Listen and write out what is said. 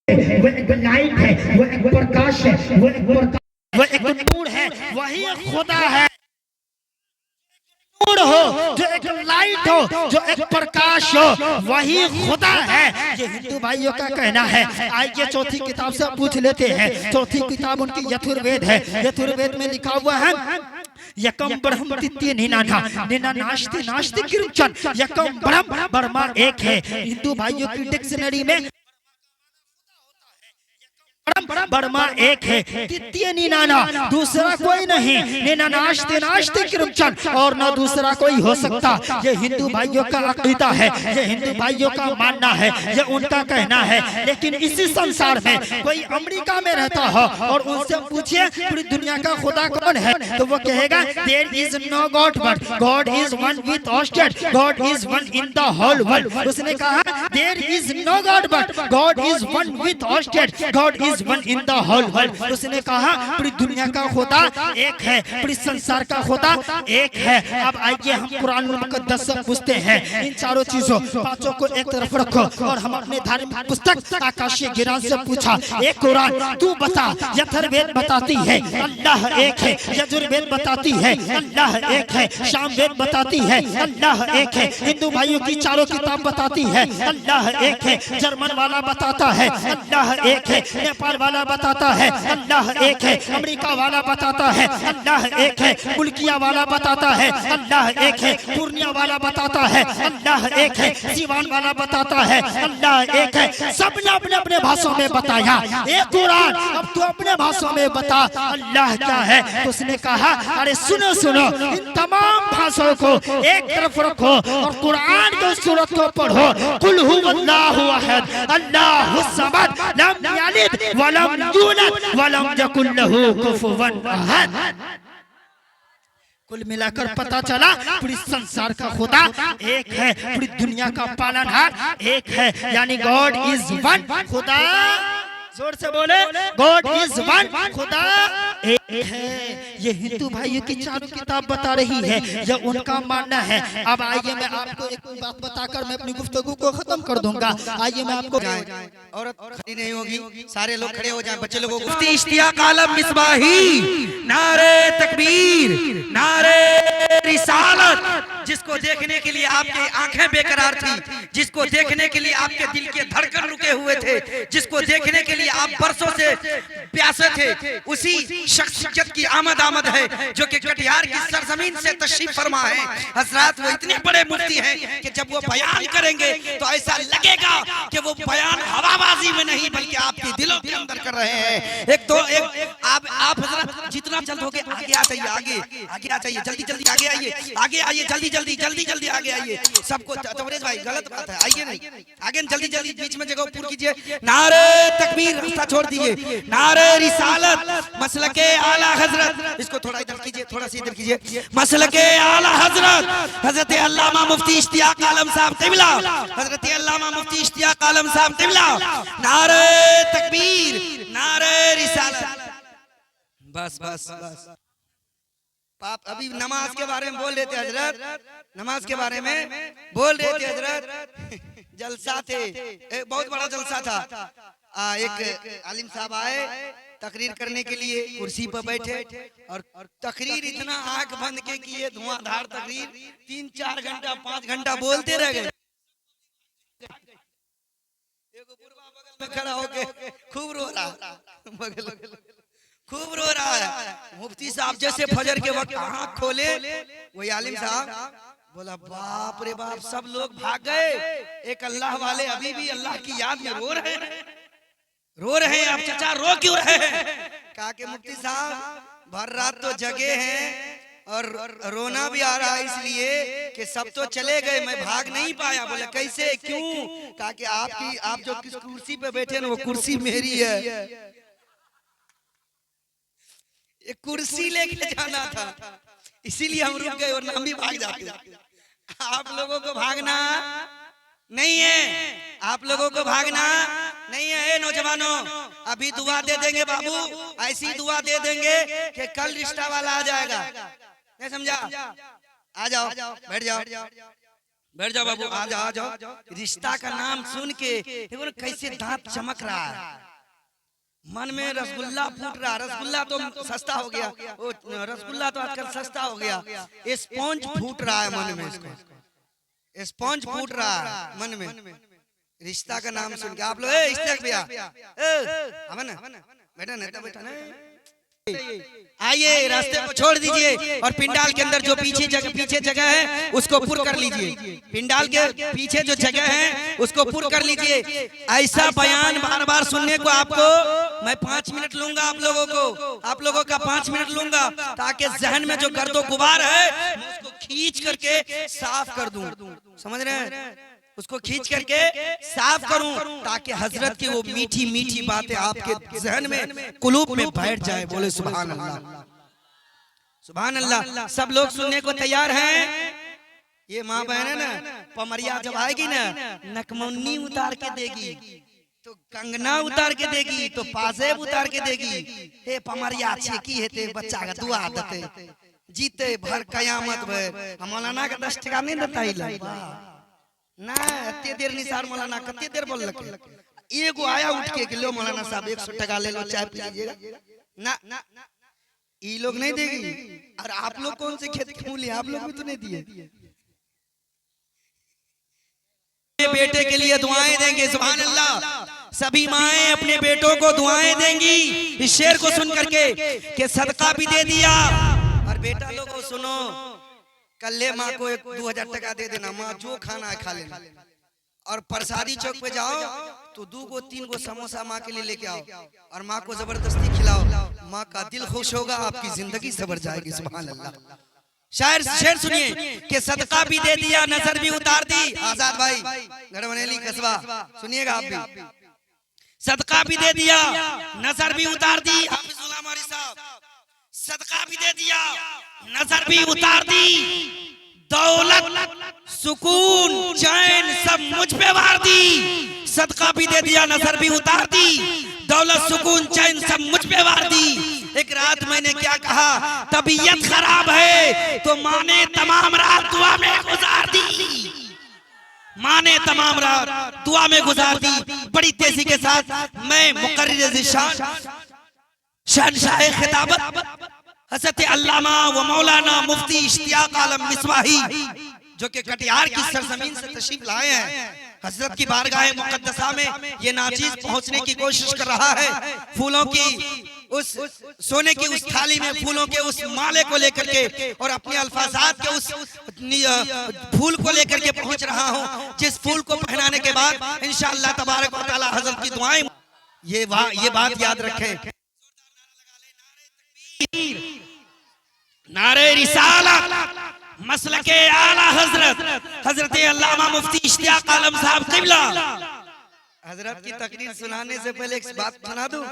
वो एक लाइट है, वो एक प्रकाश है, वो एक नूर है, वही खुदा है। नूर हो, जो एक लाइट हो, जो एक प्रकाश हो, वही खुदा है। ये हिंदू भाइयों का कहना है। आइए चौथी किताब से पूछ लेते हैं। चौथी किताब उनकी यजुर्वेद है। यजुर्वेद में लिखा हुआ है यकम ब्रह्म द्वितीय निनाना निना नास्ति नास्ति किंचन, यकम ब्रह्म ब्रह्मा एक है। हिंदू भाइयों की डिक्शनरी में ब्रह्मा एक है, द्वितीय निनाना, दूसरा कोई नहीं, निना नास्ति नास्ति किंचन, और न दूसरा कोई हो सकता। ये हिंदू भाइयों का अकीदा है, ये हिंदू भाइयों का मानना है, ये उनका कहना है। लेकिन इसी संसार में कोई अमेरिका में रहता हो और उनसे पूछिए पूरी दुनिया का खुदा कौन है, तो वो कहेगा there is no god but god is one with ousted, god is one in the whole world. उसने कहा there is no god but god is one with ousted, god is one in the whole world. उसने कहा पूरी दुनिया का खुदा एक है, पूरी संसार का खुदा एक है। अब आइए हम कुरान मुकद्दस से पूछते हैं, इन चारों चीजों पांचों को एक तरफ रखो और हम अपने धार्मिक पुस्तक आकाशीय ज्ञान से पूछा, एक कुरान तू बता, यजुर्वेद बताती है अल्लाह एक है, यजुर्वेद बताती है अल्लाह एक है, सामवेद बताती है अल्लाह एक है, हिंदू भाइयों की चारों किताब बताती है अल्लाह एक है, जर्मन वाला बताता है अल्लाह एक है, नेपाल वाला बताता है अल्लाह एक है, अमेरिका वाला बताता है अल्लाह एक है, मुल्किया वाला बताता है अल्लाह एक है, पूर्णिया वाला बताता है अल्लाह एक है, सीवान वाला बताता है अल्लाह एक है। सबने अपने अपने भाषाओं में बताया। एक कुरान अब तू अपने भाषाओं में बता अल्लाह क्या है। तो उसने कहा अरे सुनो सुनो, इन तमाम भाषाओं को एक तरफ रखो और कुरान की सूरत को पढ़ो। कुल हुवल्लाहु अहद अल्लाहुस समद लम यलिद वलम यूलद वलम यकुल लहू कुफुवन अहद। कुल मिलाकर पता चला पूरी संसार का खुदा एक है, पूरी दुनिया का पालनहार एक है, यानी गॉड इज वन। खुदा जोर से बोले गॉड इज वन, खुदा एक है। ये हिंदू भाइयों की चारों किताब बता रही है, यह उनका मानना है। अब आइए मैं आपको एक बात बताकर मैं अपनी गुफ्तगू को खत्म कर दूंगा। आइए मैं आपको औरत खड़ी नहीं होगी, सारे लोग खड़े हो जाएं, बच्चे लोगों को मुफ्ती इश्तियाक आलम मिसबाही, नारे तकबीर, नारे रिसालत। जिसको देखने के लिए आपकी आंखें बेकरार थी, जिसको देखने के लिए आपके दिल के धड़कन रुके हुए थे, जिसको देखने के लिए आप बरसों से प्यासे थे, उसी शख्सियत की आमद है जो कि कटिहार की सरजमीन से तशरीफ फरमा है। हजरात वो इतने बड़े मुफ्ती हैं कि जब वो बयान करेंगे तो ऐसा लगेगा कि वो बयान हवाबाजी में नहीं बल्कि आपके दिलों के अंदर कर रहे हैं। एक आप हजरात जितना जल्द हो गए आगे आ जाइए, आगे आ जाइए, जल्दी जल्दी आगे आइए, जल्दी आगे आइए। सबको तवरेज भाई गलत बात है, आइए नहीं आगे, जल्दी जल्दी बीच में जगह पूरी कीजिए। नारे तकबीर, रास्ता छोड़ दीजिए। नारे रिसालत, मसलके आला हजरत, इसको थोड़ा इधर कीजिए, थोड़ा सा इधर कीजिए। मसलके आला हजरत हजरत अल्लामा मुफ्ती इश्तियाक आलम साहब क़िबला, हजरत अल्लामा मुफ्ती इश्तियाक आलम साहब क़िबला। नारे तकबीर, नारे रिसालत। बस बस बस। आप अभी नमाज के बारे में बोल रहे थे हजरत, नमाज के बारे में बोल रहे थे हजरत। जलसा थे, एक बहुत बड़ा जलसा था। एक आलिम साहब आए तकरीर करने के लिए, कुर्सी पर बैठे और तकरीर इतना आंख बंद के किए, धुआंधार तकरीर, 3-4 घंटा 5 घंटा बोलते रह गए। बगल में खड़ा होके खूब रो रहा, खूब रो रहा है। मुफ्ती साहब जैसे फजर के वक्त आंख खोले, वही आलिम साहब बोला बाप रे बाप, सब लोग भाग गए, एक अल्लाह वाले अभी भी अल्लाह की याद में रो रहे हैं। आप चाचा रो क्यों रहे हैं? कहा कि मुफ्ती साहब भर रात तो जगे हैं और रोना भी आ रहा है इसलिए कि सब तो चले गए, मैं भाग नहीं पाया। बोले कैसे, क्यों? कहा कि आप जो किस कुर्सी पे बैठे ना वो कुर्सी मेरी है, एक कुर्सी लेके जाना था, इसीलिए हम रुक गए और हम भी भाग जाते। आप लोगों को भागना नहीं है, आप लोगों को भागना नहीं है। नौजवानों अभी दुआ दे देंगे बाबू, ऐसी दुआ दे देंगे कि कल रिश्ता वाला आ जाएगा, नहीं समझा? आ जाओ, बैठ जाओ। बैठ जाओ बाबू, आ जाओ आ जाओ। रिश्ता का नाम सुन के देखो ना कैसे दांत चमक रहा है, मन में रसगुल्ला फूट रहा। रसगुल्ला तो सस्ता हो गया, वो रसगुल्ला तो आजकल सस्ता हो गया, स्पॉन्ज फूट रहा है मन में, इसको स्पॉन्ज फूट रहा है मन में। रिश्ता का नाम सुन के आप लोग इश्तियाक भैया बेटा नेता बैठा ना, आइए रास्ते को छोड़ दीजिए और पिंडाल के अंदर जो पीछे जगह है उसको पुर कर लीजिए। पिंडाल के पीछे जो जगह है उसको पुर कर लीजिए। ऐसा बयान बार बार सुनने को आपको मैं 5 मिनट लूंगा, आप लोगों का 5 मिनट लूंगा, ताकि जहन में जो गर्दो गुबार है उसको खींच करके साफ कर दूं। समझ रहे हैं? उसको खींच करके साफ करूं ताकि हजरत की वो मीठी मीठी बातें आपके जहन में कुलूब में बैठ जाए। बोले सुभान अल्लाह, सुभान अल्लाह। सब लोग सुनने को तैयार हैं? ये माँ बहन है ना, पमरिया जब आएगी ना, नकमुन्नी उतार के देगी, तो कंगना उतार के देगी, तो पाजेब उतार के देगी। हे पमरिया छेकी है ते बच्चा का दुआ देते जीते भर कयामत भर। मौलाना का 10 टका नहीं देता ही ना, इतने देर निसार मौलाना कितने देर बोल लगे। एगो आया उठ के लो मौलाना साहब 100 टका ले लो, चाय पी लीजिएगा ना, ये लोग नहीं देगी। और आप लोग कौन से खेत के मूल्य, आप लोग भी तो नहीं दिए। बेटे के लिए दुआएं देंगे, सुभान अल्लाह। सभी माएं अपने बेटों को दुआएं देंगी इस शेर को सुन करके कि सदका भी दे दिया। और बेटा लोगों सुनो, कल्ले माँ को 2000 टका दे देना, माँ जो खाना है खा लेना। और प्रसादी चौक पे जाओ तो 2-3 समोसा माँ के लिए लेके आओ और माँ को जबरदस्ती खिलाओ, माँ का दिल खुश होगा, आपकी जिंदगी सवर जाएगी। सुभान अल्लाह। शायर शेर सुनिए कि सदका भी दे दिया, नजर भी उतार दी। आजाद भाई गढ़वनेली कस्बा सुनिएगा आप भी। सदका भी दे दिया, नजर भी उतार दी। हाफिजुल्लाह मौलवी साहब, सदका भी दे दिया, नजर भी उतार दी। दौलत सुकून चैन सब मुझ पे वार दी। सदका भी दे दिया, नजर भी उतार दी। दौलत सुकून चैन सब मुझ पे वार दी। एक रात मैंने क्या कहा, तबीयत खराब है तो माँ ने तमाम रात दुआ में गुजार दी। माँ ने तमाम रात दुआ में गुजार दी। बड़ी तेजी के साथ मैं मुकर्रिर ज़िशान शहंशाह खिताबत हज़रत अल्लामा व मौलाना मुफ्ती इश्तियाक आलम मिसबाही, जो कि कटिहार की सरजमीन से तशरीफ लाए हैं, हजरत की बारगाह मुकद्दसा में ये नाचीज पहुंचने की कोशिश कर रहा है। फूलों की उस सोने की उस थाली में फूलों के उस माले को लेकर के और अपने अल्फाजात के उस फूल को लेकर के पहुंच रहा हूं, जिस फूल को पहनाने के बाद इंशाअल्लाह तबारक व तआला हजरत की दुआएं। ये बात याद रखें, नारे रिसालत मसलके आला हजरत अल्लामा मुफ्ती इश्तियाक आलम साहब क़िबला। हजरत की तकरीर सुनाने से पहले एक बात सुना दूं।